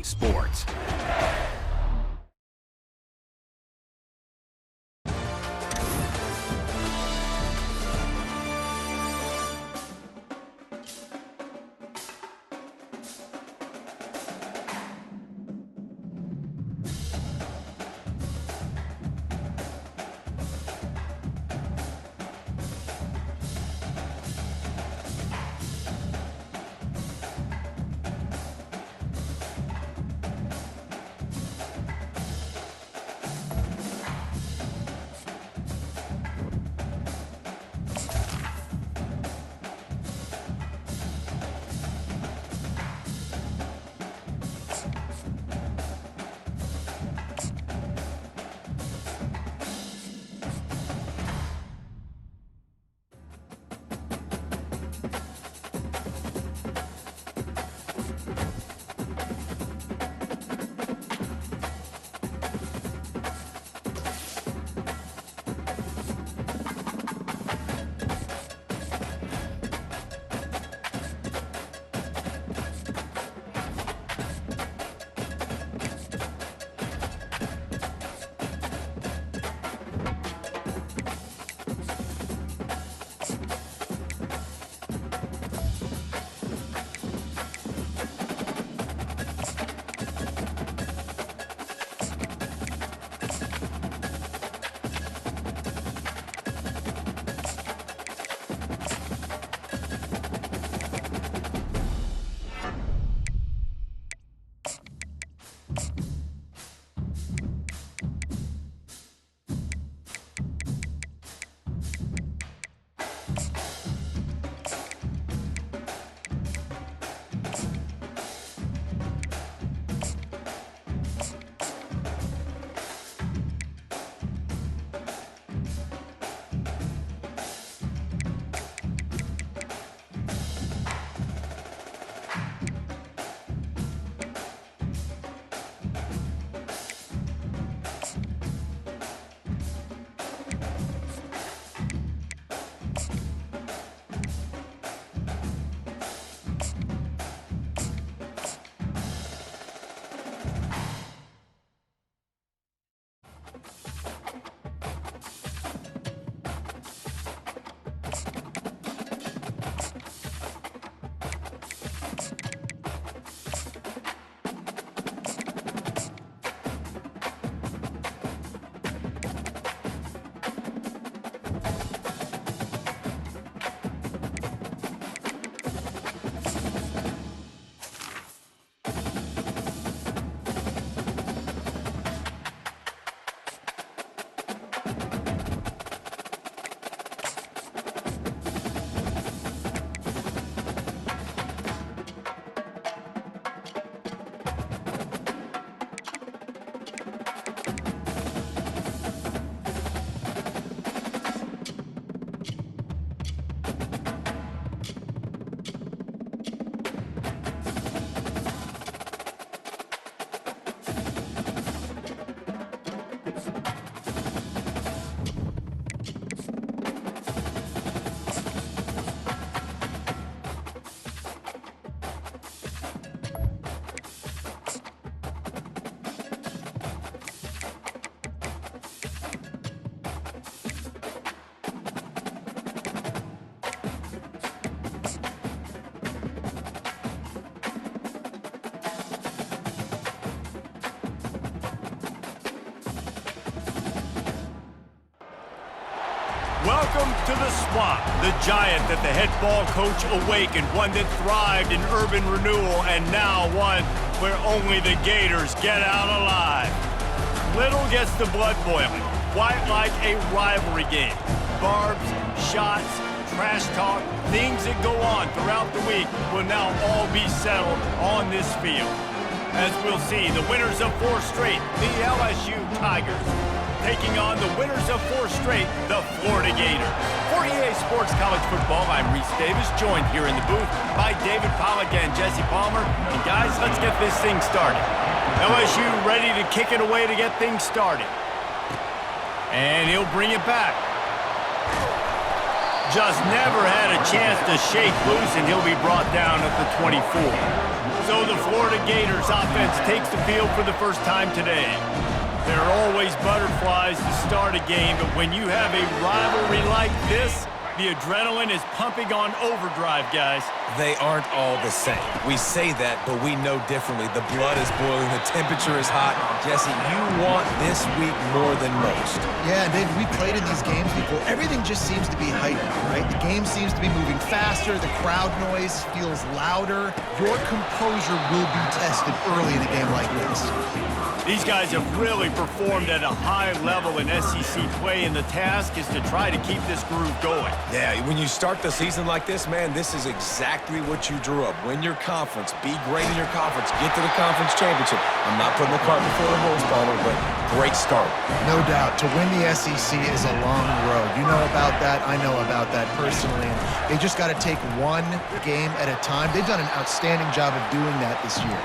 Sports. Welcome to the Swamp, the giant that the head ball coach awakened, one that thrived in urban renewal, and now one where only the Gators get out alive. Little gets the blood boiling, quite like a rivalry game. Barbs, shots, trash talk, things that go on throughout the week will now all be settled on this field. As we'll see, the winners of 4 straight, the LSU Tigers, taking on the winners of 4 straight, the Florida Gators. For EA Sports College Football, I'm Reese Davis, joined here in the booth by David Pollack and Jesse Palmer. And guys, let's get this thing started. LSU ready to kick it away to get things started. And he'll bring it back. Just never had a chance to shake loose, and he'll be brought down at the 24. So the Florida Gators offense takes the field for the first time today. There are always butterflies to start a game, but when you have a rivalry like this, the adrenaline is pumping on overdrive, guys. They aren't all the same. We say that, but we know differently. The blood is boiling. The temperature is hot. Jesse, you want this week more than most. Yeah, and Dave, we played in these games before. Everything just seems to be heightened, right? The game seems to be moving faster. The crowd noise feels louder. Your composure will be tested early in a game like this. These guys have really performed at a high level in SEC play, and the task is to try to keep this groove going. Yeah, when you start the season like this, man, this is exactly what you drew up. Win your conference. Be great in your conference. Get to the conference championship. I'm not putting the cart before the horse, Palmer, but great start. No doubt. To win the SEC is a long road. You know about that. I know about that personally. And they just got to take one game at a time. They've done an outstanding job of doing that this year.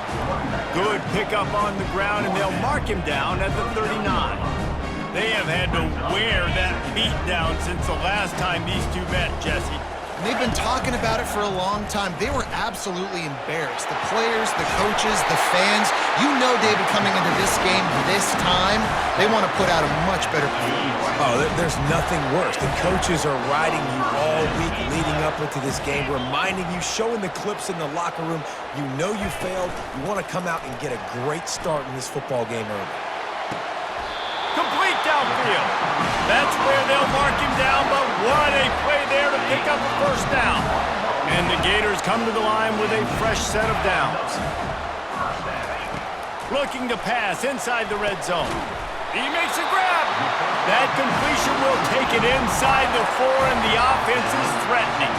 Good pickup on the ground, and they'll mark him down at the 39. They have had to wear that beat down since the last time these two met, Jesse. And they've been talking about it for a long time. They were absolutely embarrassed. The players, the coaches, the fans. You know, David, coming into this game this time, they want to put out a much better performance. Oh, there's nothing worse. The coaches are riding you all week leading up into this game, reminding you, showing the clips in the locker room. You know you failed. You want to come out and get a great start in this football game early. Complete downfield. That's where they'll mark him down, but what a play there to pick up a first down. And the Gators come to the line with a fresh set of downs. Looking to pass inside the red zone. He makes a grab. That completion will take it inside the 4, and the offense is threatening.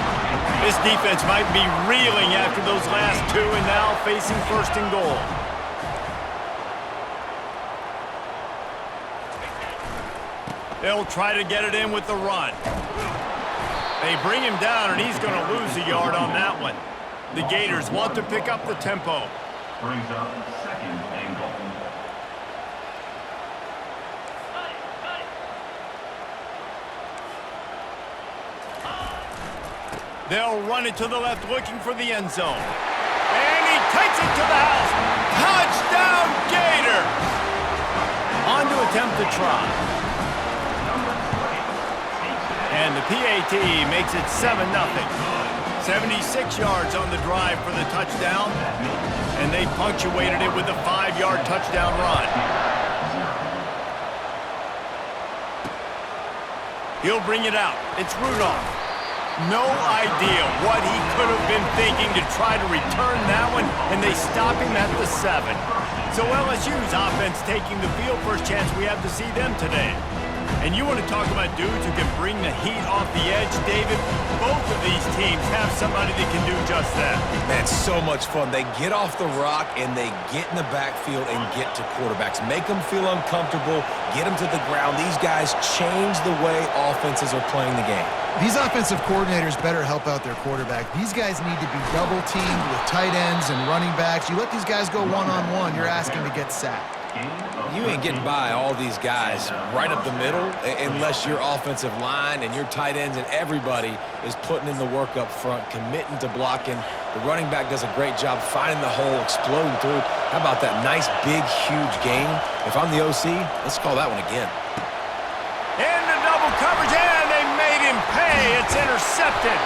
This defense might be reeling after those last two and now facing first and goal. They'll try to get it in with the run. They bring him down, and he's going to lose a yard on that one. The Gators want to pick up the tempo. Brings up second and goal. They'll run it to the left, looking for the end zone. And he takes it to the house. Touchdown, Gators! On to attempt to try. And the PAT makes it 7-0. 76 yards on the drive for the touchdown. And they punctuated it with a 5-yard touchdown run. He'll bring it out. It's Rudolph. No idea what he could have been thinking to try to return that one, and they stop him at the 7. So LSU's offense taking the field. First chance we have to see them today. And you want to talk about dudes who can bring the heat off the edge, David? Both of these teams have somebody that can do just that. Man, so much fun. They get off the rock, and they get in the backfield and get to quarterbacks. Make them feel uncomfortable, get them to the ground. These guys change the way offenses are playing the game. These offensive coordinators better help out their quarterback. These guys need to be double-teamed with tight ends and running backs. You let these guys go one-on-one, you're asking to get sacked. You ain't getting by all these guys right up the middle unless your offensive line and your tight ends and everybody is putting in the work up front, committing to blocking. The running back does a great job finding the hole, exploding through. How about that nice, big, huge gain? If I'm the OC, let's call that one again. Into double coverage, and they made him pay. It's intercepted.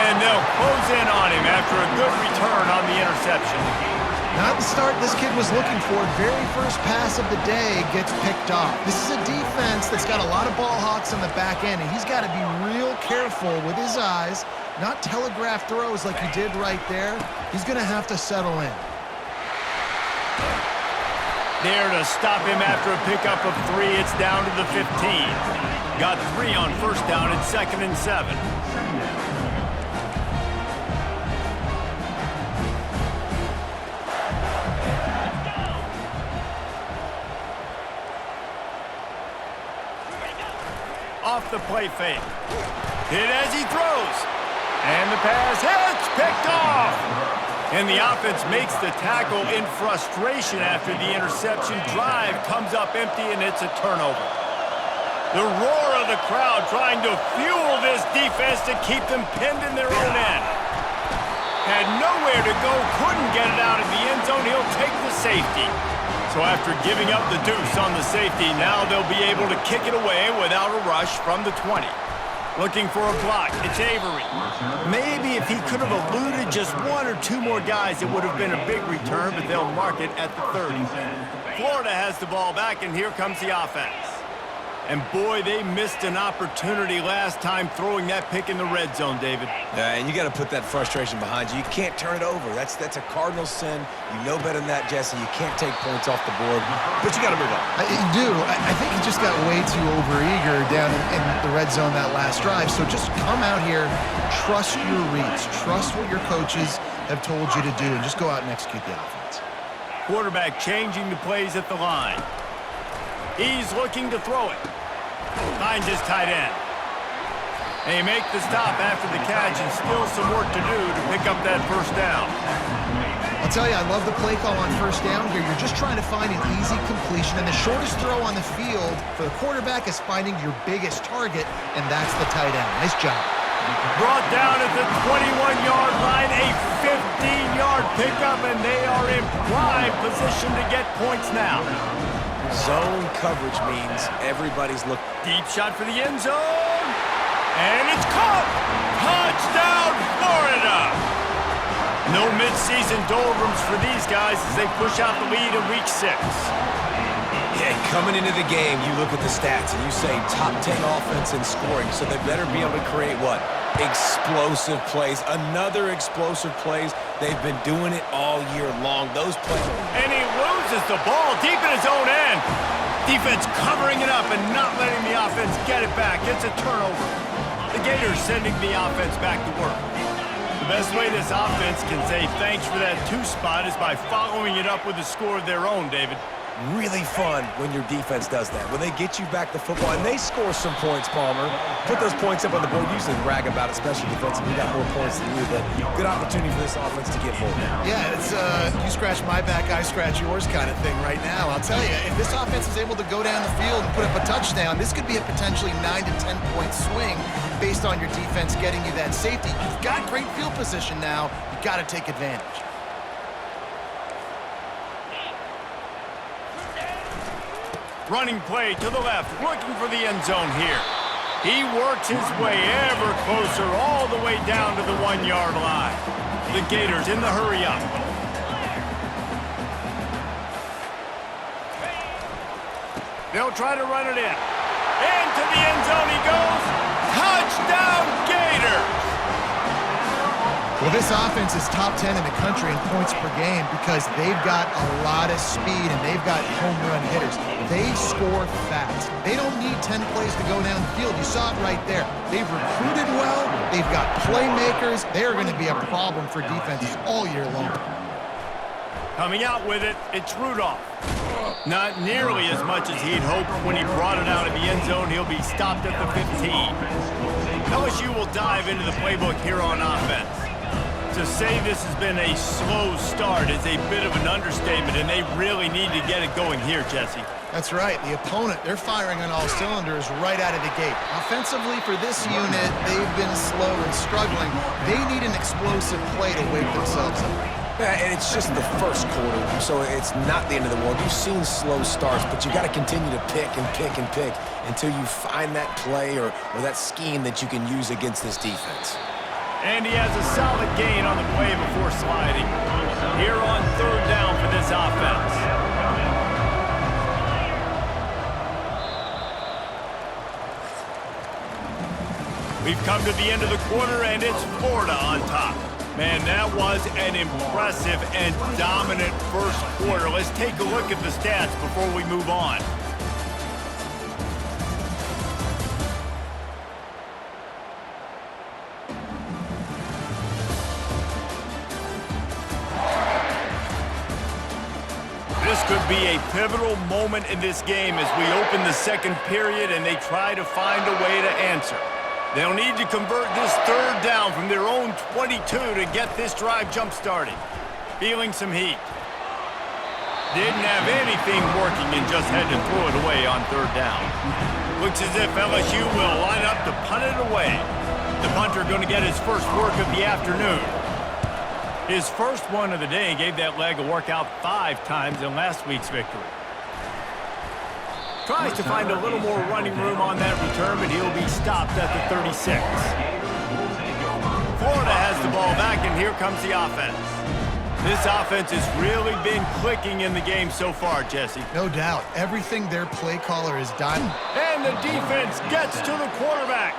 And they'll close in on him after a good return on the interception. Not the start this kid was looking for. Very first pass of the day gets picked off. This is a defense that's got a lot of ball hawks on the back end, and he's got to be real careful with his eyes, not telegraph throws like he did right there. He's going to have to settle in. There to stop him after a pickup of 3. It's down to the 15. Got 3 on first down at 2nd and 7. Off the play fake. Hit as he throws. And the pass hits, picked off. And the offense makes the tackle in frustration after the interception. Drive comes up empty, and it's a turnover. The roar of the crowd trying to fuel this defense to keep them pinned in their own end. Had no nowhere to go, couldn't get it out of the end zone. He'll take the safety. So after giving up the deuce on the safety, now they'll be able to kick it away without a rush from the 20. Looking for a block. It's Avery. Maybe if he could have eluded just one or two more guys, it would have been a big return, but they'll mark it at the 30. Florida has the ball back, and here comes the offense. And boy, they missed an opportunity last time throwing that pick in the red zone, David. And you got to put that frustration behind you. You can't turn it over. That's a cardinal sin. You know better than that, Jesse. You can't take points off the board, but you got to move on. You do. I think he just got way too overeager down in the red zone that last drive. So just come out here, trust your reads, trust what your coaches have told you to do, and just go out and execute the offense. Quarterback changing the plays at the line. He's looking to throw it. Finds his tight end. They make the stop after the catch, and still some work to do to pick up that first down. I'll tell you, I love the play call on first down here. You're just trying to find an easy completion, and the shortest throw on the field for the quarterback is finding your biggest target, and that's the tight end. Nice job. Brought down at the 21-yard line, a 15-yard pickup, and they are in prime position to get points now. Zone coverage means everybody's looking. Deep shot for the end zone. And it's caught. Touchdown, Florida. No midseason doldrums for these guys as they push out the lead in week 6. Yeah, coming into the game, you look at the stats and you say top 10 offense in scoring, so they better be able to create what? Explosive plays. Another explosive plays. They've been doing it all year long. Those plays. And he loses the ball deep in his own end. Defense covering it up and not letting the offense get it back. It's a turnover. The Gators sending the offense back to work. The best way this offense can say thanks for that 2 spot is by following it up with a score of their own, David. Really fun when your defense does that. When they get you back the football, and they score some points, Palmer. Put those points up on the board. Usually brag about it, especially defensively. We got more points than you, but good opportunity for this offense to get more. Yeah, it's you scratch my back, I scratch yours kind of thing right now. I'll tell you, if this offense is able to go down the field and put up a touchdown, this could be a potentially 9 to 10 point swing based on your defense getting you that safety. You've got great field position now. You've got to take advantage. Running play to the left, looking for the end zone here. He works his way ever closer all the way down to the 1-yard line. The Gators in the hurry up. They'll try to run it in. Into the end zone he goes. Touchdown, Gators! Well, this offense is top 10 in the country in points per game because they've got a lot of speed and they've got home run hitters. They score fast. They don't need 10 plays to go downfield. You saw it right there. They've recruited well. They've got playmakers. They're going to be a problem for defenses all year long. Coming out with it, it's Rudolph. Not nearly as much as he'd hoped when he brought it out of the end zone. He'll be stopped at the 15. LSU will dive into the playbook here on offense. To say this has been a slow start is a bit of an understatement, and they really need to get it going here, Jesse. That's right. The opponent, they're firing on all cylinders right out of the gate. Offensively for this unit, they've been slow and struggling. They need an explosive play to wake themselves up. Yeah, and it's just the first quarter, so it's not the end of the world. You've seen slow starts, but you got to continue to pick and pick and pick until you find that play or that scheme that you can use against this defense. And he has a solid gain on the play before sliding. Here on 3rd down for this offense. We've come to the end of the quarter, and it's Florida on top. Man, that was an impressive and dominant first quarter. Let's take a look at the stats before we move on. This could be a pivotal moment in this game as we open the second period and they try to find a way to answer. They'll need to convert this 3rd down from their own 22 to get this drive jump-started. Feeling some heat. Didn't have anything working and just had to throw it away on 3rd down. Looks as if LSU will line up to punt it away. The punter going to get his first work of the afternoon. His first one of the day gave that leg a workout 5 times in last week's victory. Tries to find a little more running room on that return, but he'll be stopped at the 36. Florida has the ball back, and here comes the offense. This offense has really been clicking in the game so far, Jesse. No doubt. Everything their play caller has done. And the defense gets to the quarterback.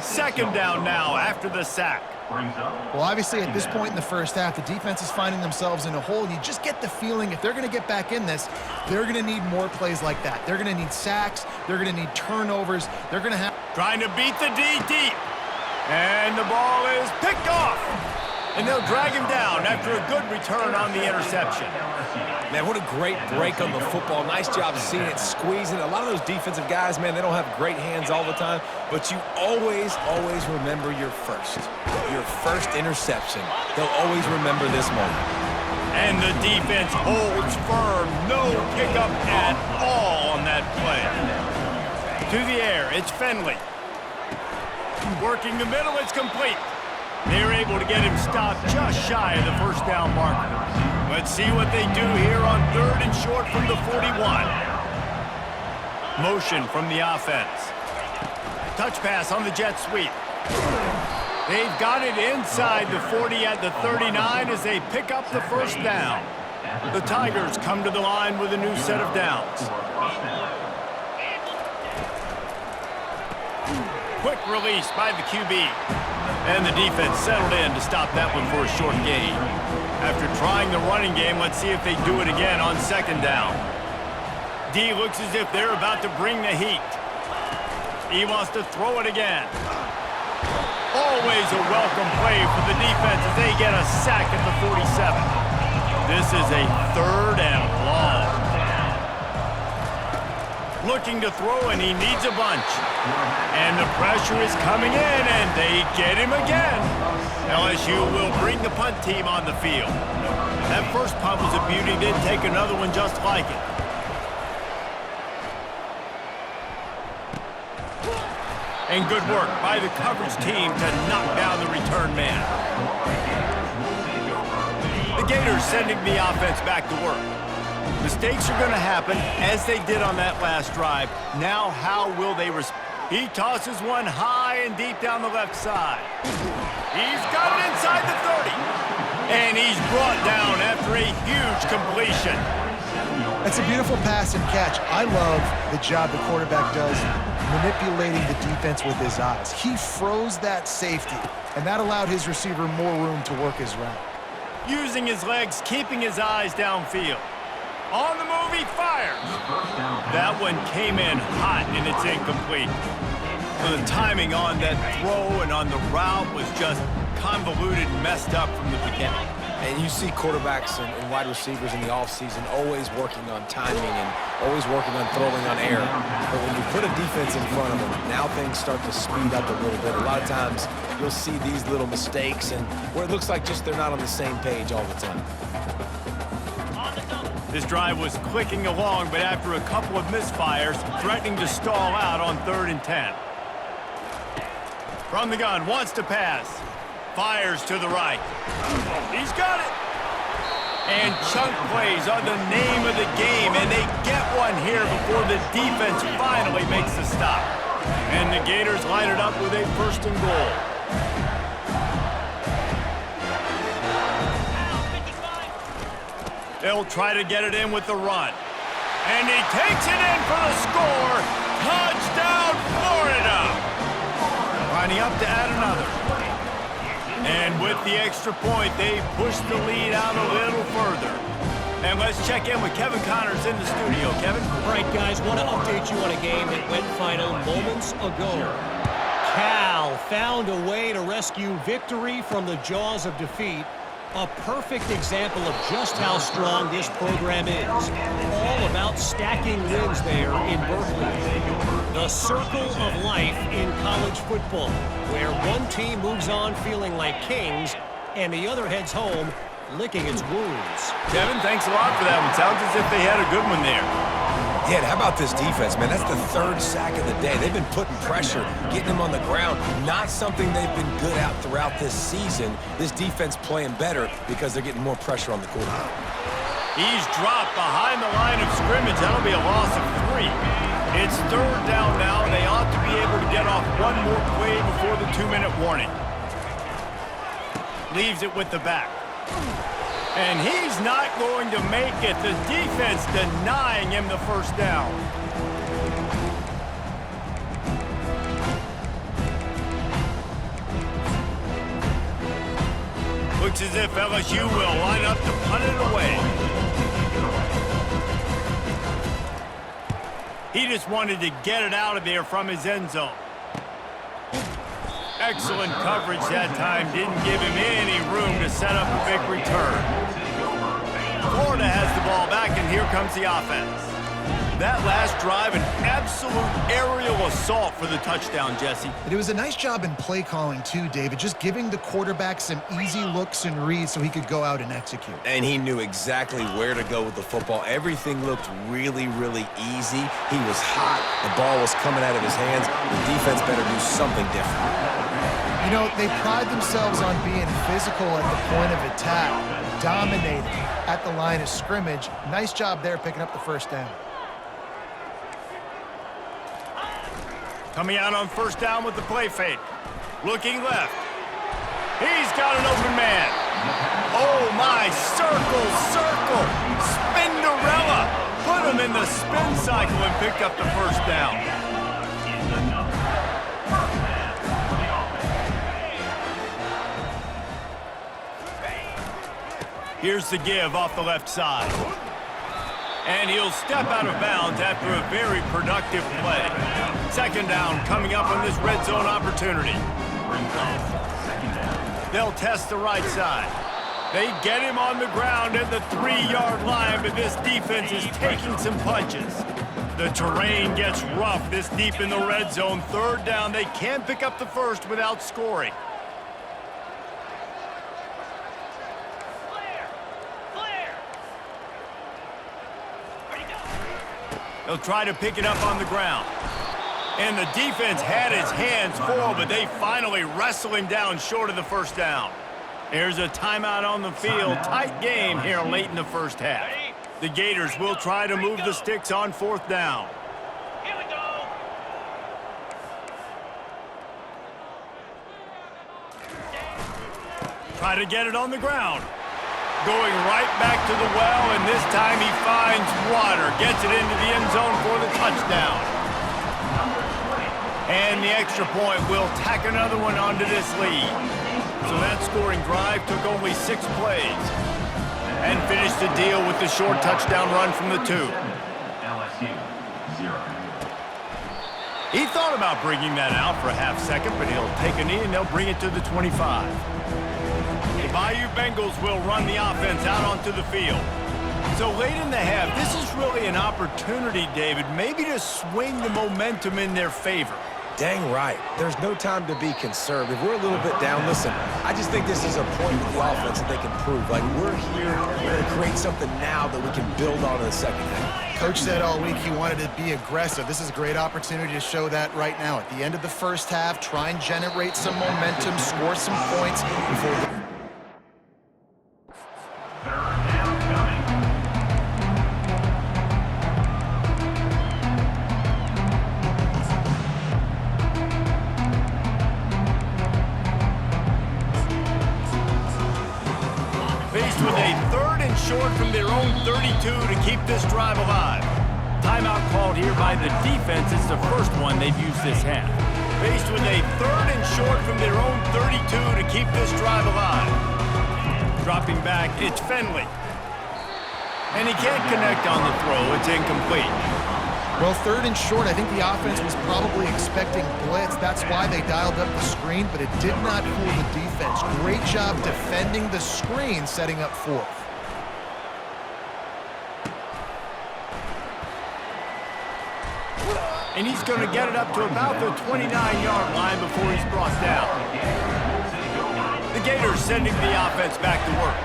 Second down now after the sack. Well, obviously, at this point in the first half, the defense is finding themselves in a hole. You just get the feeling if they're going to get back in this, they're going to need more plays like that. They're going to need sacks. They're going to need turnovers. They're going to have... Trying to beat the D deep. And the ball is picked off. And they'll drag him down after a good return on the interception. Man, what a great break on the football. Nice job seeing it, squeezing. A lot of those defensive guys, man, they don't have great hands all the time, but you always remember your first interception. They'll always remember this moment. And the defense holds firm. No pickup at all on that play. To the air, it's Finley. Working the middle, it's complete. They're able to get him stopped just shy of the first down marker. Let's see what they do here on 3rd and short from the 41. Motion from the offense. Touch pass on the jet sweep. They've got it inside the 40 at the 39 as they pick up the first down. The Tigers come to the line with a new set of downs. Quick release by the QB. And the defense settled in to stop that one for a short gain. After trying the running game, let's see if they do it again on 2nd down. D looks as if they're about to bring the heat. He wants to throw it again. Always a welcome play for the defense as they get a sack at the 47. This is a 3rd and long. Looking to throw, and he needs a bunch. And the pressure is coming in, and they get him again. LSU will bring the punt team on the field. That first punt was a beauty. They'd take another one just like it. And good work by the coverage team to knock down the return man. The Gators sending the offense back to work. Mistakes are going to happen, as they did on that last drive. Now, how will they respond? He tosses one high and deep down the left side. He's got it inside the 30. And he's brought down after a huge completion. That's a beautiful pass and catch. I love the job the quarterback does manipulating the defense with his eyes. He froze that safety, and that allowed his receiver more room to work his route. Using his legs, keeping his eyes downfield. On the move, he fires. That one came in hot, and it's incomplete. The timing on that throw and on the route was just convoluted and messed up from the beginning. And you see quarterbacks and wide receivers in the offseason always working on timing and always working on throwing on air. But when you put a defense in front of them, now things start to speed up a little bit. A lot of times you'll see these little mistakes and where it looks like just they're not on the same page all the time. This drive was clicking along, but after a couple of misfires, threatening to stall out on 3rd and 10. From the gun, wants to pass. Fires to the right. He's got it. And chunk plays are the name of the game, and they get one here before the defense finally makes the stop. And the Gators line it up with a 1st and goal. They'll try to get it in with the run. And he takes it in for the score. Touchdown, Florida. Lining up to add another. And with the extra point, they push the lead out a little further. And let's check in with Kevin Connors in the studio. Kevin? All right, guys, want to update you on a game that went final moments ago. Cal found a way to rescue victory from the jaws of defeat. A perfect example of just how strong this program is. All about stacking wins there in Berkeley. The circle of life in college football, where one team moves on feeling like kings and the other heads home licking its wounds. Kevin, thanks a lot for that one. Sounds as if they had a good one there. Again, how about this defense, man? That's the third sack of the day. They've been putting pressure, getting them on the ground. Not something they've been good at throughout this season. This defense playing better because they're getting more pressure on the quarterback. He's dropped behind the line of scrimmage. That'll be a loss of 3. It's third down now, and they ought to be able to get off one more play before the 2-minute warning. Leaves it with the back. And he's not going to make it. The defense denying him the first down. Looks as if LSU will line up to punt it away. He just wanted to get it out of there from his end zone. Excellent coverage that time. Didn't give him any room to set up a big return. Florida has the ball back, and here comes the offense. That last drive, an absolute aerial assault for the touchdown, Jesse. It was a nice job in play calling, too, David, just giving the quarterback some easy looks and reads so he could go out and execute. And he knew exactly where to go with the football. Everything looked really, really easy. He was hot. The ball was coming out of his hands. The defense better do something different. You know, they pride themselves on being physical at the point of attack, dominating at the line of scrimmage. Nice job there picking up the first down. Coming out on first down with the play fake. Looking left. He's got an open man. Oh, my. Circle, circle. Spinderella. Put him in the spin cycle and picked up the first down. Here's the give off the left side. And he'll step out of bounds after a very productive play. Second down coming up on this red zone opportunity. They'll test the right side. They get him on the ground at the 3-yard line, but this defense is taking some punches. The terrain gets rough this deep in the red zone. Third down, they can't pick up the first without scoring. They'll try to pick it up on the ground. And the defense had his hands full, but they finally wrestle him down short of the first down. There's a timeout on the field. Tight game here late in the first half. The Gators will try to move the sticks on fourth down. Here we go. Try to get it on the ground. Going right back to the well, and this time he finds water. Gets it into the end zone for the touchdown. And the extra point will tack another one onto this lead. So that scoring drive took only 6 plays. And finished the deal with the short touchdown run from the 2. LSU, 0. He thought about bringing that out for a half second, but he'll take a knee and they'll bring it to the 25. The Bayou Bengals will run the offense out onto the field. So late in the half, this is really an opportunity, David, maybe to swing the momentum in their favor. Dang right. There's no time to be conservative. We're a little bit down. Listen, I just think this is a point with the offense that they can prove. Like, we're here, we're going to create something now that we can build on in the second half. Coach said all week he wanted to be aggressive. This is a great opportunity to show that right now. At the end of the first half, try and generate some momentum, score some points before the... Third down coming. Faced with a third and short from their own 32 to keep this drive alive. Timeout called here by the defense. It's the first one they've used this half. Faced with a third and short from their own 32 to keep this drive alive. Dropping back, it's Finley. And he can't connect on the throw. It's incomplete. Well, third and short, I think the offense was probably expecting blitz. That's why they dialed up the screen, but it did not fool the defense. Great job defending the screen, setting up fourth. And he's going to get it up to about the 29-yard line before he's brought down. The Gators sending the offense back to work.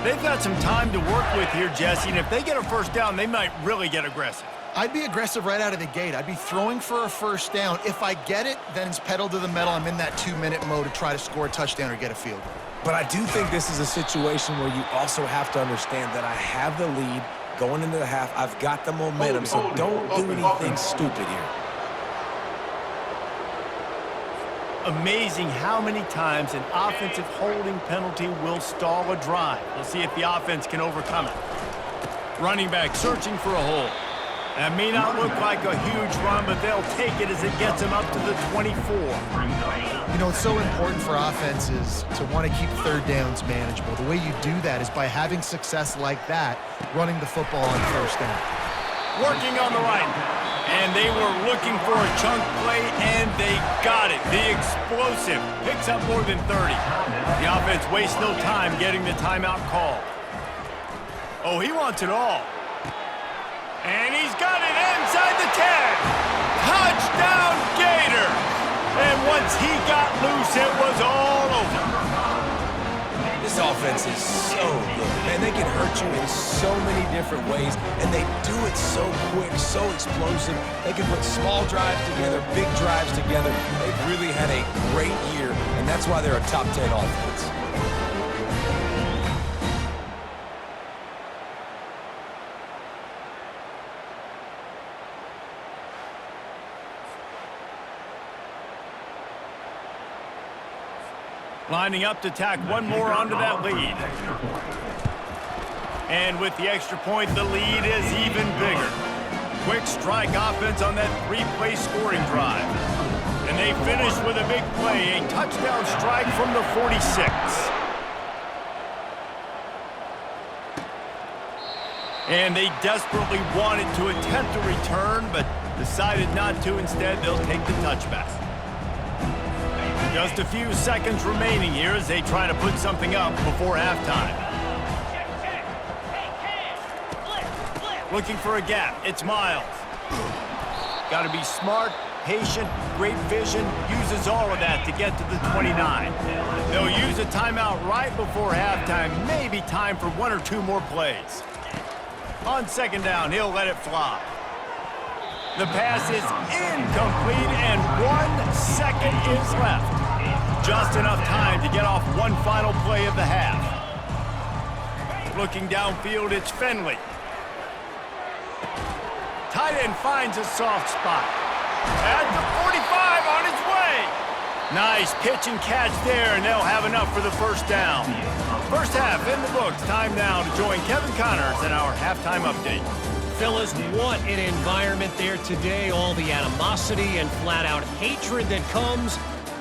They've got some time to work with here, Jesse, and if they get a first down, they might really get aggressive. I'd be aggressive right out of the gate. I'd be throwing for a first down. If I get it, then it's pedal to the metal. I'm in that 2-minute mode to try to score a touchdown or get a field goal. But I do think this is a situation where you also have to understand that I have the lead going into the half. I've got the momentum, so don't do anything stupid here. Amazing how many times an offensive holding penalty will stall a drive. We'll see if the offense can overcome it. Running back searching for a hole. That may not look like a huge run, but they'll take it as it gets them up to the 24. You know, it's so important for offenses to want to keep third downs manageable. The way you do that is by having success like that, running the football on first down. Working on the right. And they were looking for a chunk play, and they got it. The explosive picks up more than 30. The offense wastes no time getting the timeout call. Oh, he wants it all. And he's got it inside the 10. Touchdown, Gator. And once he got loose, it was all over. This offense is so good. Man, they can hurt you in so many different ways, and they do it so quick, so explosive. They can put small drives together, big drives together. They've really had a great year, and that's why they're a top 10 offense. Lining up to tack one more onto that lead. And with the extra point, the lead is even bigger. Quick strike offense on that 3-play scoring drive. And they finished with a big play, a touchdown strike from the 46. And they desperately wanted to attempt a return, but decided not to. Instead, they'll take the touchback. Just a few seconds remaining here as they try to put something up before halftime. Looking for a gap. It's Miles. Got to be smart, patient, great vision. Uses all of that to get to the 29. They'll use a timeout right before halftime. Maybe time for one or two more plays. On second down, he'll let it fly. The pass is incomplete, and 1 second is left. Just enough time to get off one final play of the half. Looking downfield, it's Finley. Tight end finds a soft spot. At the 45 on his way. Nice pitch and catch there, and they'll have enough for the first down. First half in the books. Time now to join Kevin Connors in our halftime update. Fellas, what an environment there today. All the animosity and flat-out hatred that comes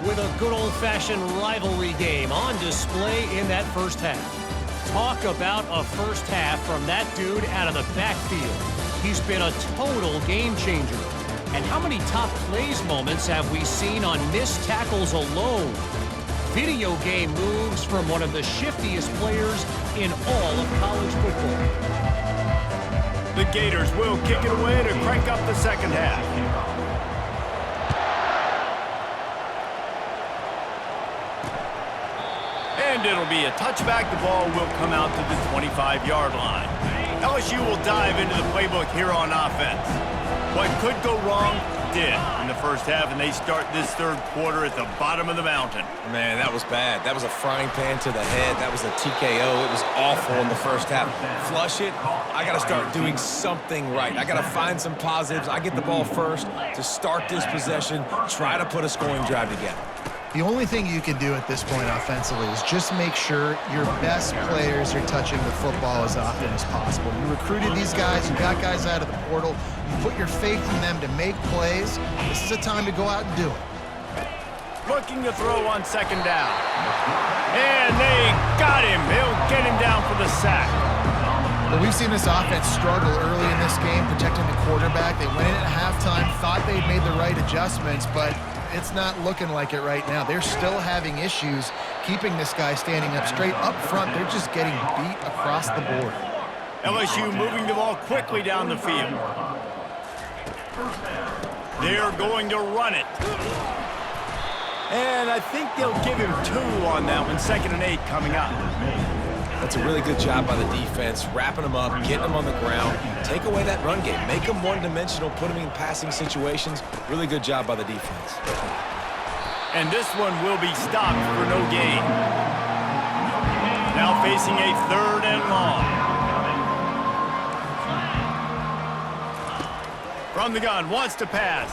with a good old-fashioned rivalry game on display in that first half. Talk about a first half from that dude out of the backfield. He's been a total game changer. And how many top plays moments have we seen on missed tackles alone? Video game moves from one of the shiftiest players in all of college football. The Gators will kick it away to crank up the second half. And it'll be a touchback. The ball will come out to the 25-yard line. LSU will dive into the playbook here on offense. What could go wrong did in the first half, and they start this third quarter at the bottom of the mountain. Man, that was bad. That was a frying pan to the head. That was a TKO. It was awful in the first half. Flush it. I got to start doing something right. I got to find some positives. I get the ball first to start this possession, try to put a scoring drive together. The only thing you can do at this point offensively is just make sure your best players are touching the football as often as possible. You recruited these guys, you got guys out of the portal, you put your faith in them to make plays. This is a time to go out and do it. Looking to throw on second down. And they got him. They'll get him down for the sack. Well, we've seen this offense struggle early in this game, protecting the quarterback. They went in at halftime, thought they'd made the right adjustments, but it's not looking like it right now. They're still having issues keeping this guy standing up straight. Up front, they're just getting beat across the board. LSU moving the ball quickly down the field. They're going to run it. And I think they'll give him 2 on that one. 2nd and 8 coming up. That's a really good job by the defense, wrapping them up, getting them on the ground. Take away that run game. Make them one-dimensional, put them in passing situations. Really good job by the defense. And this one will be stopped for no gain. Now facing a 3rd and long. From the gun, wants to pass.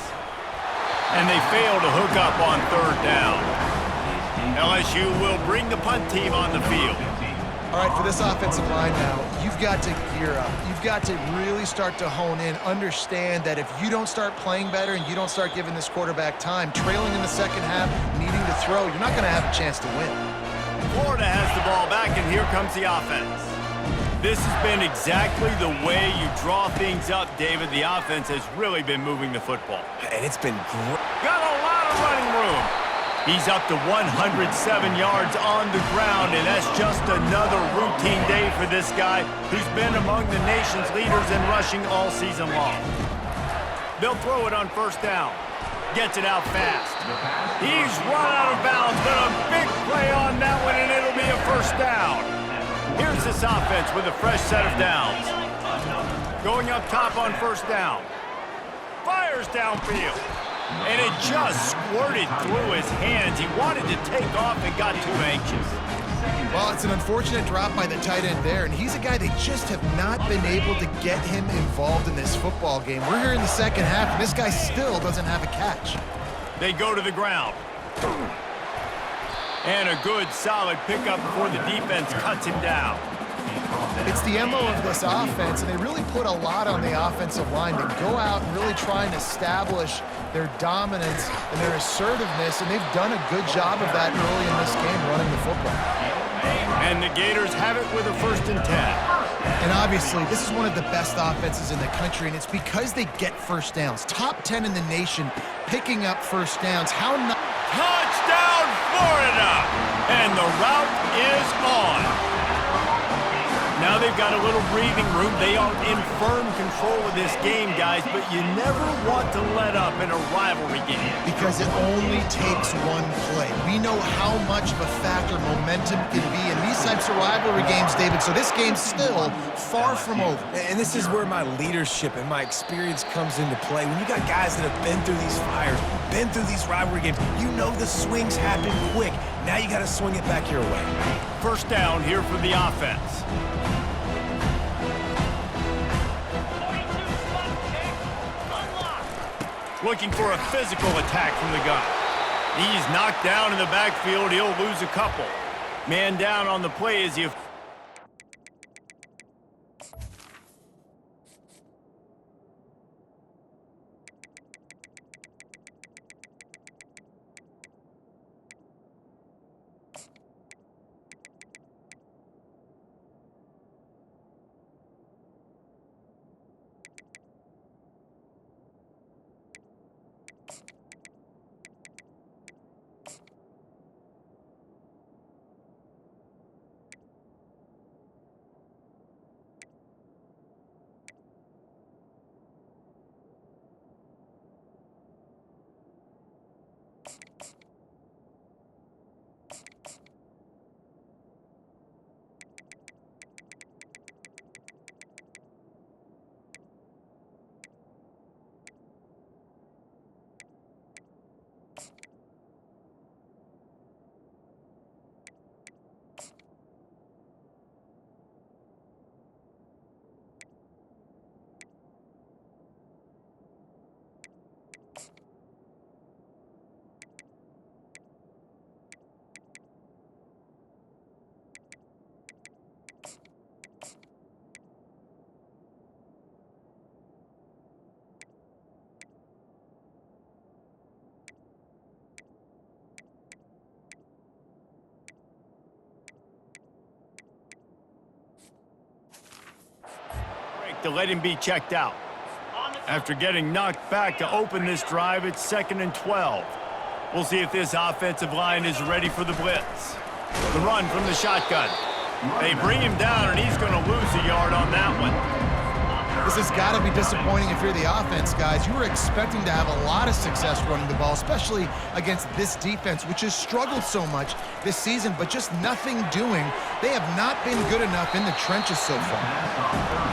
And they fail to hook up on 3rd down. LSU will bring the punt team on the field. All right, for this offensive line now, you've got to gear up. You've got to really start to hone in, understand that if you don't start playing better and you don't start giving this quarterback time, trailing in the second half, needing to throw, you're not going to have a chance to win. Florida has the ball back, and here comes the offense. This has been exactly the way you draw things up, David. The offense has really been moving the football. And it's been great. Got a lot of running room. He's up to 107 yards on the ground, and that's just another routine day for this guy who's been among the nation's leaders in rushing all season long. They'll throw it on 1st down. Gets it out fast. He's run out of bounds, but a big play on that one, and it'll be a 1st down. Here's this offense with a fresh set of downs. Going up top on 1st down. Fires downfield. And it just squirted through his hands. He wanted to take off and got too anxious. Well, it's an unfortunate drop by the tight end there, and he's a guy they just have not been able to get him involved in this football game. We're here in the second half, and this guy still doesn't have a catch. They go to the ground. And a good, solid pickup before the defense cuts him down. It's the MO of this offense, and they really put a lot on the offensive line to go out and really try and establish their dominance and their assertiveness, and they've done a good job of that early in this game running the football. And the Gators have it with a 1st and 10. And obviously, this is one of the best offenses in the country, and it's because they get 1st downs. Top 10 in the nation picking up 1st downs. How not? Touchdown, Florida! And the route is on. Now they've got a little breathing room. They are in firm control of this game, guys, but you never want to let up in a rivalry game. Because it only takes one play. We know how much of a factor momentum can be in these types of rivalry games, David, so this game's still far from over. And this is where my leadership and my experience comes into play. When you got guys that have been through these fires, been through these rivalry games, you know the swings happen quick. Now you got to swing it back your way. 1st down here for the offense. Looking for a physical attack from the gun. He's knocked down in the backfield. He'll lose a couple. Man down on the play as he... to let him be checked out. After getting knocked back to open this drive, it's 2nd and 12. We'll see if this offensive line is ready for the blitz. The run from the shotgun. They bring him down, and he's going to lose a yard on that one. This has got to be disappointing if you're the offense, guys. You were expecting to have a lot of success running the ball, especially against this defense, which has struggled so much this season, but just nothing doing. They have not been good enough in the trenches so far.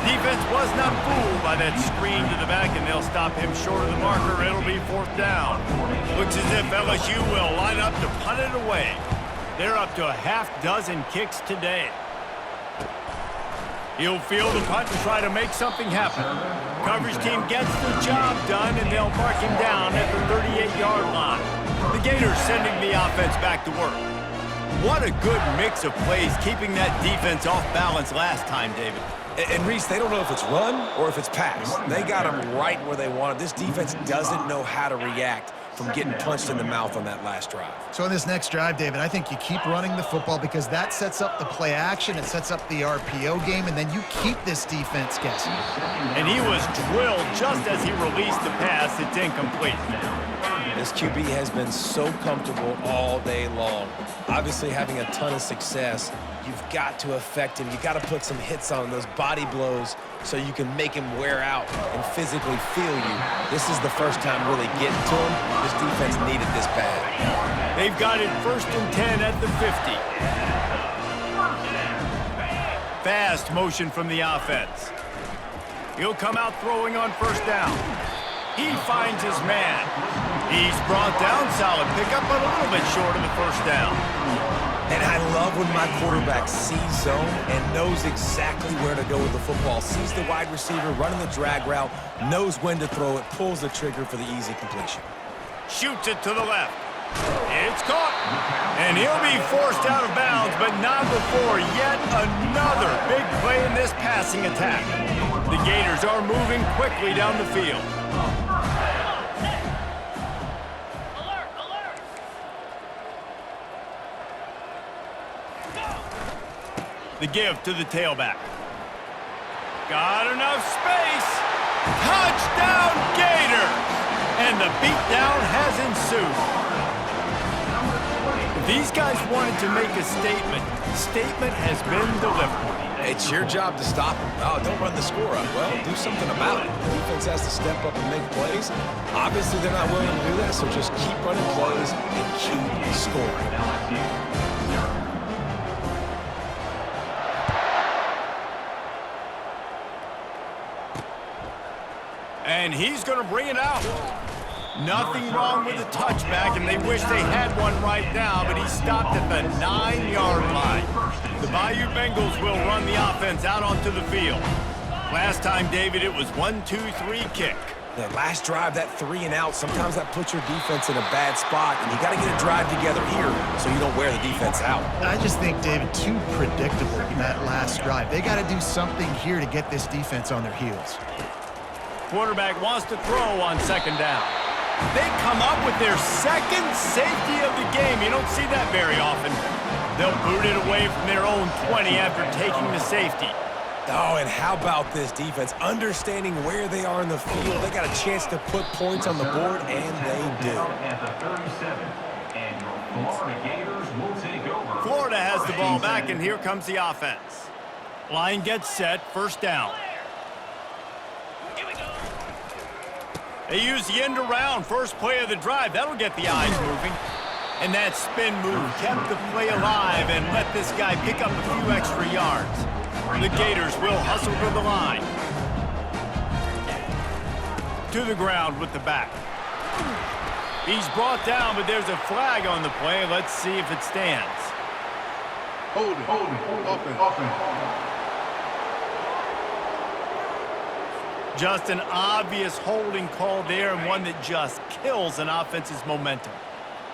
Defense was not fooled by that screen to the back, and they'll stop him short of the marker. It'll be 4th down. Looks as if LSU will line up to punt it away. They're up to a half dozen kicks today. He'll field the punt and try to make something happen. Coverage team gets the job done, and they'll mark him down at the 38-yard line. The Gators sending the offense back to work. What a good mix of plays, keeping that defense off balance last time, David. And Reese, they don't know if it's run or if it's pass. They got them right where they want it. This defense doesn't know how to react from getting punched in the mouth on that last drive. So in this next drive, David, I think you keep running the football because that sets up the play action, it sets up the RPO game, and then you keep this defense guessing. And he was drilled just as he released the pass. It's incomplete. This QB has been so comfortable all day long. Obviously having a ton of success. You've got to affect him. You've got to put some hits on him, those body blows, so you can make him wear out and physically feel you. This is the first time really getting to him. This defense needed this bad. They've got it 1st and 10 at the 50. Fast motion from the offense. He'll come out throwing on 1st down. He finds his man. He's brought down, solid pickup, but a little bit short of the 1st down. And I love when my quarterback sees zone and knows exactly where to go with the football. Sees the wide receiver running the drag route, knows when to throw it, pulls the trigger for the easy completion. Shoots it to the left. It's caught. And he'll be forced out of bounds, but not before yet another big play in this passing attack. The Gators are moving quickly down the field. The give to the tailback. Got enough space. Touchdown Gators! And the beatdown has ensued. If these guys wanted to make a statement has been delivered. It's your job to stop them. Oh, don't run the score up. Well, do something about it. The defense has to step up and make plays. Obviously, they're not willing to do that, so just keep running plays and keep scoring. And he's going to bring it out. Nothing wrong with the touchback, and they wish they had one right now, but he stopped at the 9-yard line. The Bayou Bengals will run the offense out onto the field. Last time, David, it was 1-2-3 kick. The last drive, that 3 and out, sometimes that puts your defense in a bad spot, and you got to get a drive together here so you don't wear the defense out. I just think, David, too predictable in that last drive. They got to do something here to get this defense on their heels. Quarterback wants to throw on 2nd down. They come up with their 2nd safety of the game. You don't see that very often. They'll boot it away from their own 20 after taking the safety. Oh, and how about this defense? Understanding where they are in the field. They got a chance to put points on the board, and they do. At the 37, and your Florida Gators will take over. Florida has the ball back, and here comes the offense. Line gets set, 1st down. They use the end around, first play of the drive. That'll get the eyes moving. And that spin move kept the play alive and let this guy pick up a few extra yards. The Gators will hustle to the line. To the ground with the back. He's brought down, but there's a flag on the play. Let's see if it stands. Hold it. Offense. Just an obvious holding call there, and one that just kills an offense's momentum.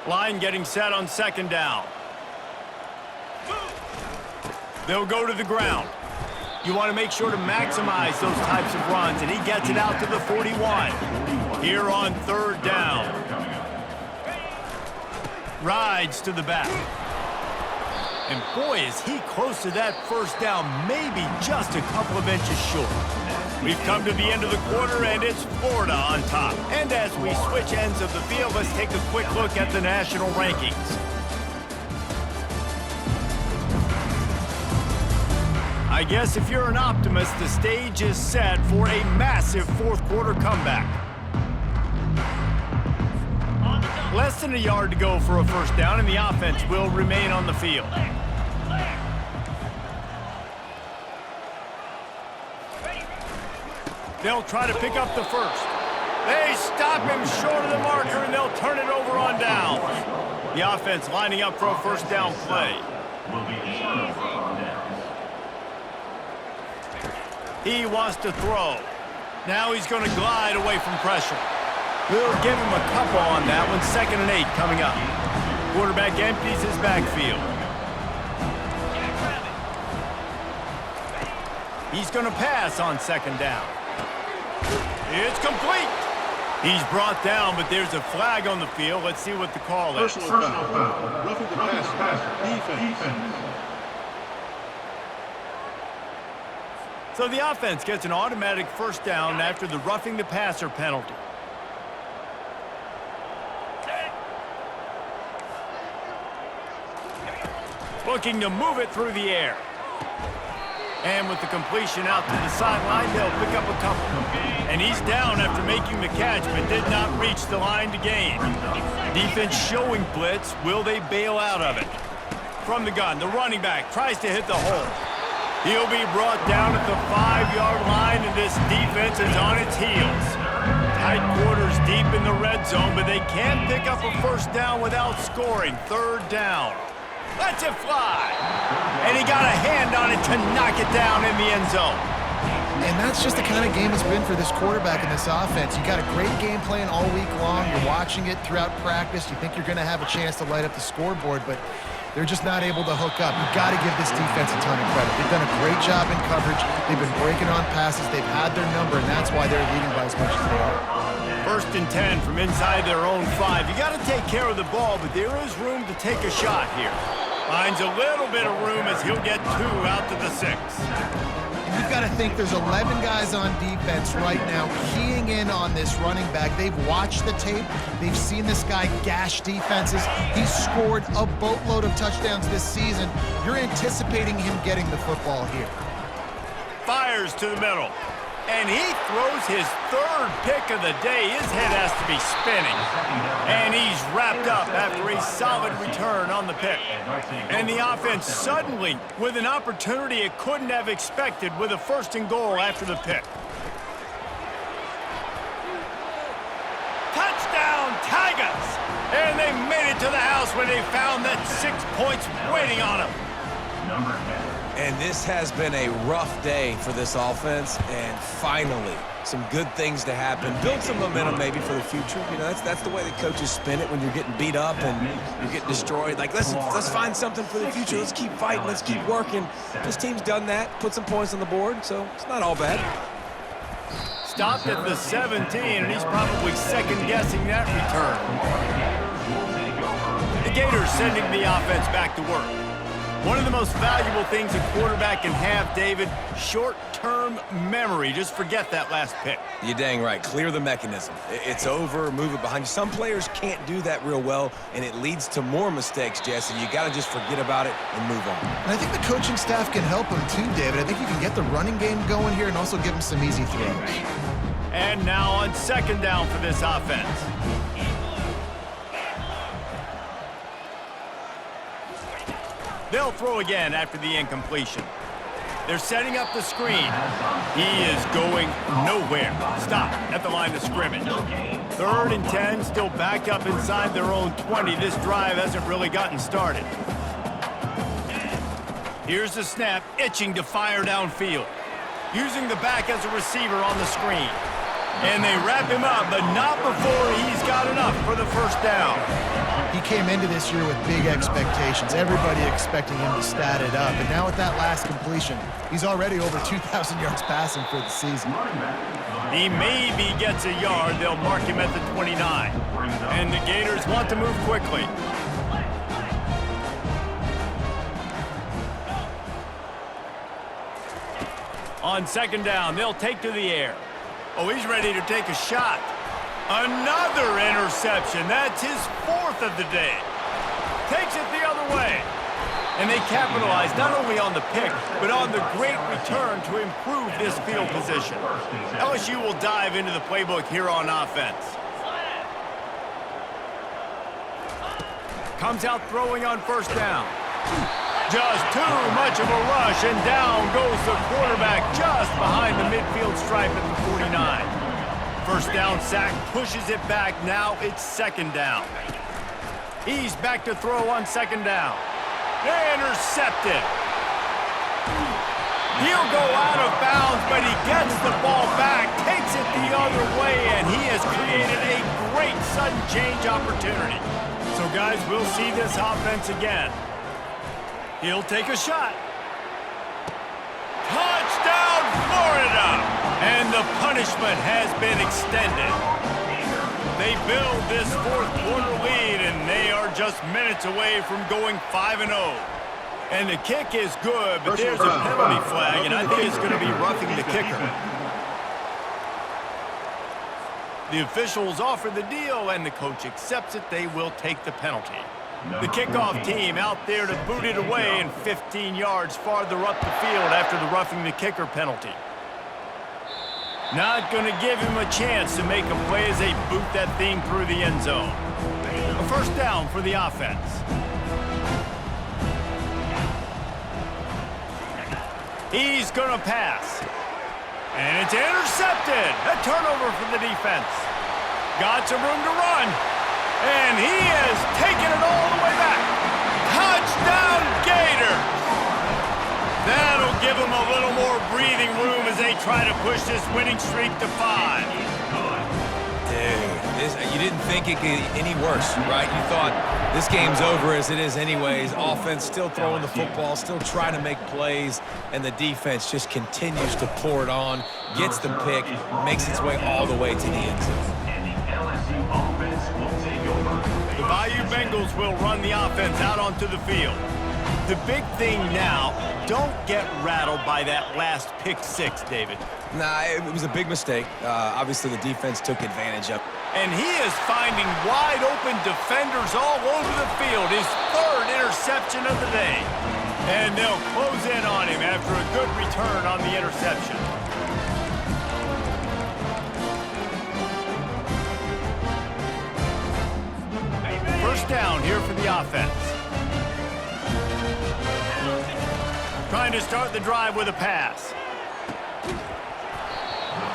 Line getting set on 2nd down. They'll go to the ground. You want to make sure to maximize those types of runs, and he gets it out to the 41. Here on 3rd down. Rides to the back. And boy, is he close to that 1st down, maybe just a couple of inches short. We've come to the end of the quarter, and it's Florida on top. And as we switch ends of the field, let's take a quick look at the national rankings. I guess if you're an optimist, the stage is set for a massive fourth-quarter comeback. Less than a yard to go for a first down, and the offense will remain on the field. They'll try to pick up the first. They stop him short of the marker, and they'll turn it over on downs. The offense lining up for a first down play. He wants to throw. Now he's going to glide away from pressure. We'll give him a couple on that one. 2nd and 8 coming up. Quarterback empties his backfield. He's going to pass on 2nd down. It's complete. He's brought down, but there's a flag on the field. Let's see what the call is. Personal foul. Roughing the passer. Defense. So the offense gets an automatic first down after the roughing the passer penalty. Looking to move it through the air. And with the completion out to the sideline, they'll pick up a couple. And he's down after making the catch, but did not reach the line to gain. Defense showing blitz. Will they bail out of it? From the gun, the running back tries to hit the hole. He'll be brought down at the 5-yard line, and this defense is on its heels. Tight quarters deep in the red zone, but they can't pick up a first down without scoring. 3rd down. Lets it fly. And he got a hand on it to knock it down in the end zone. And that's just the kind of game it's been for this quarterback in this offense. You got a great game plan all week long. You're watching it throughout practice. You think you're going to have a chance to light up the scoreboard, but they're just not able to hook up. You've got to give this defense a ton of credit. They've done a great job in coverage. They've been breaking on passes. They've had their number, and that's why they're leading by as much as they are. 1st and 10 from inside their own 5. You got to take care of the ball, but there is room to take a shot here. Finds a little bit of room as he'll get 2 out to the 6. You've got to think there's 11 guys on defense right now keying in on this running back. They've watched the tape. They've seen this guy gash defenses. He's scored a boatload of touchdowns this season. You're anticipating him getting the football here. Fires to the middle. And he throws his 3rd pick of the day. His head has to be spinning. And he's wrapped up after a solid return on the pick. And the offense suddenly with an opportunity it couldn't have expected with a 1st and goal after the pick. Touchdown, Tigers! And they made it to the house when they found that 6 points waiting on them. Number 10. And this has been a rough day for this offense, and finally, some good things to happen. Build some momentum maybe for the future. You know, that's the way the coaches spin it when you're getting beat up and you're getting destroyed. Like, listen, let's find something for the future. Let's keep fighting. Let's keep working. This team's done that, put some points on the board, so it's not all bad. Stopped at the 17, and he's probably second-guessing that return. The Gators sending the offense back to work. One of the most valuable things a quarterback can have, David, short-term memory. Just forget that last pick. You're dang right. Clear the mechanism. It's over, move it behind you. Some players can't do that real well, and it leads to more mistakes, Jesse. You got to just forget about it and move on. And I think the coaching staff can help him too, David. I think you can get the running game going here and also give him some easy throws. And now on 2nd down for this offense. They'll throw again after the incompletion. They're setting up the screen. He is going nowhere. Stop at the line of scrimmage. 3rd and 10, still backed up inside their own 20. This drive hasn't really gotten started. Here's the snap, itching to fire downfield. Using the back as a receiver on the screen. And they wrap him up, but not before he's got enough for the first down. He came into this year with big expectations. Everybody expecting him to stat it up. And now with that last completion, he's already over 2,000 yards passing for the season. He maybe gets a yard. They'll mark him at the 29. And the Gators want to move quickly. On 2nd down, they'll take to the air. Oh, he's ready to take a shot. Another interception. That's his 4th of the day. Takes it the other way. And they capitalized not only on the pick, but on the great return to improve this field position. LSU will dive into the playbook here on offense. Comes out throwing on first down. Just too much of a rush, and down goes the quarterback just behind the midfield stripe at the 49. First down sack pushes it back. Now it's second down. He's back to throw on second down. Intercepted. He'll go out of bounds, but he gets the ball back, takes it the other way, and he has created a great sudden change opportunity. So, guys, we'll see this offense again. He'll take a shot. Touchdown, Florida! And the punishment has been extended. They build this fourth quarter lead, and they are just minutes away from going 5-0. And the kick is good, but there's a penalty flag, and I think it's going to be roughing the kicker. The officials offer the deal, and the coach accepts it. They will take the penalty. The kickoff team out there to boot it away and 15 yards farther up the field after the roughing the kicker penalty. Not going to give him a chance to make a play as they boot that thing through the end zone. A first down for the offense. He's going to pass. And it's intercepted. A turnover for the defense. Got some room to run. And he is taking it all the way back. Touchdown, Gators! That'll give them a little more breathing room as they try to push this winning streak to 5. Dude, you didn't think it could get any worse, right? You thought this game's over as it is anyways. Offense still throwing the football, still trying to make plays, and the defense just continues to pour it on, gets the pick, makes its way all the way to the end zone. The Bayou Bengals will run the offense out onto the field. The big thing now, don't get rattled by that last pick six, David. Nah, it was a big mistake. Obviously, the defense took advantage of it. And he is finding wide open defenders all over the field. His third interception of the day. And they'll close in on him after a good return on the interception. First down here for the offense. Trying to start the drive with a pass.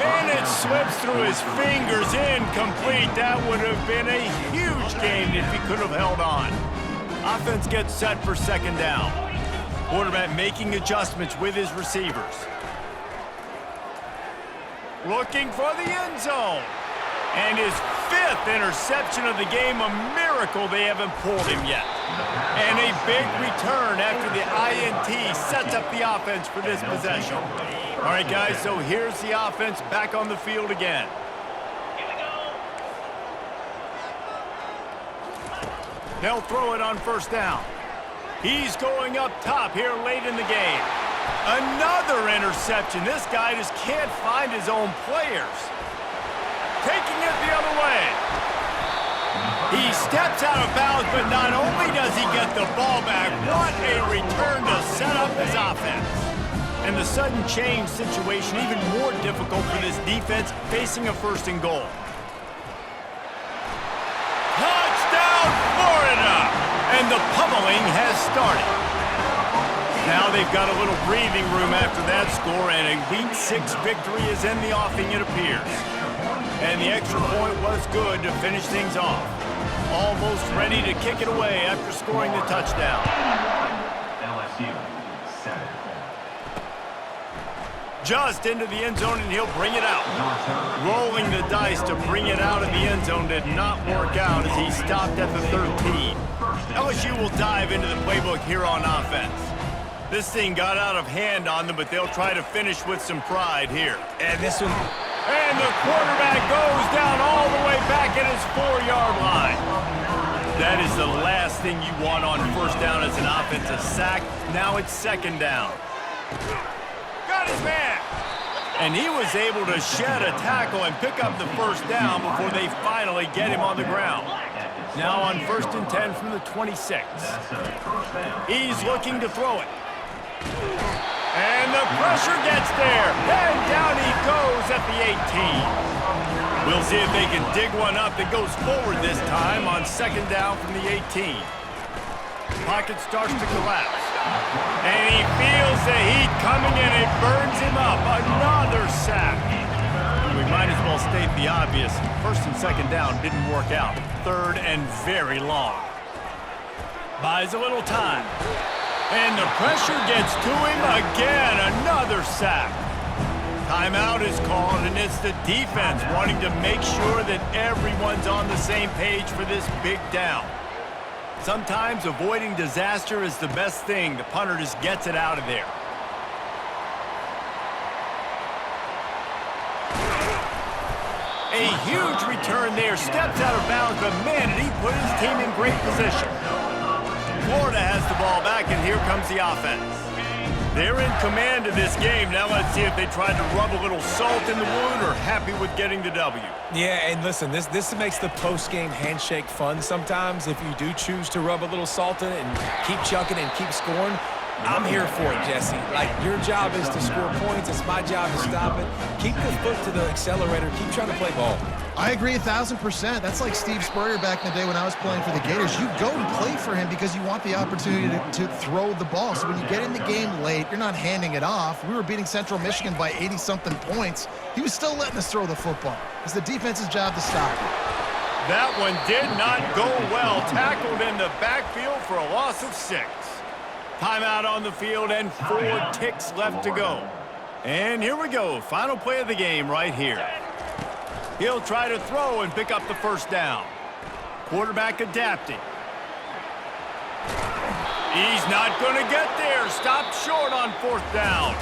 And it slips through his fingers, incomplete. That would have been a huge gain if he could have held on. Offense gets set for second down. Quarterback making adjustments with his receivers. Looking for the end zone. And his fifth interception of the game, a miracle they haven't pulled him yet. And a big return after the INT sets up the offense for this possession. All right, guys, so here's the offense back on the field again. They'll throw it on first down. He's going up top here late in the game. Another interception. This guy just can't find his own players. Taking it the other way. He steps out of bounds, but not only does he get the ball back, what a return to set up his offense. And the sudden change situation even more difficult for this defense facing a first and goal. Touchdown, Florida! And the pummeling has started. Now they've got a little breathing room after that score, and a Week 6 victory is in the offing, it appears. And the extra point was good to finish things off. Almost ready to kick it away after scoring the touchdown. LSU, 7. Just into the end zone, and he'll bring it out. Rolling the dice to bring it out of the end zone did not work out as he stopped at the 13. LSU will dive into the playbook here on offense. This thing got out of hand on them, but they'll try to finish with some pride here. And this one... And the quarterback goes down all the way back at his 4-yard line. That is the last thing you want on first down as an offensive sack. Now it's second down. Got his man. And he was able to shed a tackle and pick up the first down before they finally get him on the ground. Now on 1st and 10 from the 26. He's looking to throw it. And the pressure gets there. And down he goes at the 18. We'll see if they can dig one up that goes forward this time on 2nd down from the 18. Pocket starts to collapse. And he feels the heat coming and it burns him up. Another sack. We might as well state the obvious. 1st and 2nd down didn't work out. 3rd and very long. Buys a little time. And the pressure gets to him again. Another sack. Timeout is called, and it's the defense wanting to make sure that everyone's on the same page for this big down. Sometimes avoiding disaster is the best thing. The punter just gets it out of there. A huge return there. Steps out of bounds, but man, did he put his team in great position. Florida has the ball back, and here comes the offense. They're in command of this game. Now let's see if they tried to rub a little salt in the wound or happy with getting the W. Yeah, and listen, this makes the post-game handshake fun sometimes. If you do choose to rub a little salt in it and keep chucking and keep scoring, I'm here for it, Jesse. Like, your job is to score points. It's my job to stop it. Keep the foot to the accelerator. Keep trying to play ball. I agree 1,000%. That's like Steve Spurrier back in the day when I was playing for the Gators. You go and play for him because you want the opportunity to throw the ball. So when you get in the game late, you're not handing it off. We were beating Central Michigan by 80-something points. He was still letting us throw the football. It's the defense's job to stop it. That one did not go well. Tackled in the backfield for a loss of 6. Timeout on the field and 4 ticks left to go. And here we go. Final play of the game right here. He'll try to throw and pick up the 1st down. Quarterback adapting. He's not going to get there. Stopped short on 4th down.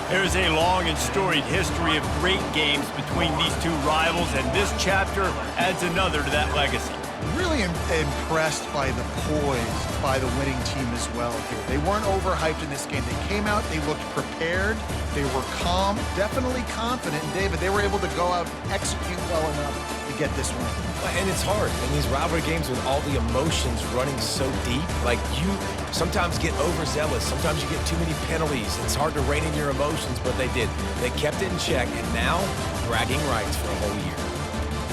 There's a long and storied history of great games between these two rivals, and this chapter adds another to that legacy. Really impressed by the poise by the winning team as well here. They weren't overhyped in this game. They came out, they looked prepared, they were calm, definitely confident. And David, they were able to go out and execute well enough to get this win. And it's hard in these rivalry games with all the emotions running so deep. Like, you sometimes get overzealous. Sometimes you get too many penalties. It's hard to rein in your emotions, but they did. They kept it in check, and now bragging rights for a whole year.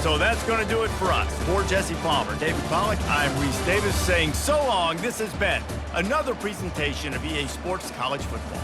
So that's going to do it for us. For Jesse Palmer, David Pollack, I'm Reese Davis saying so long. This has been another presentation of EA Sports College Football.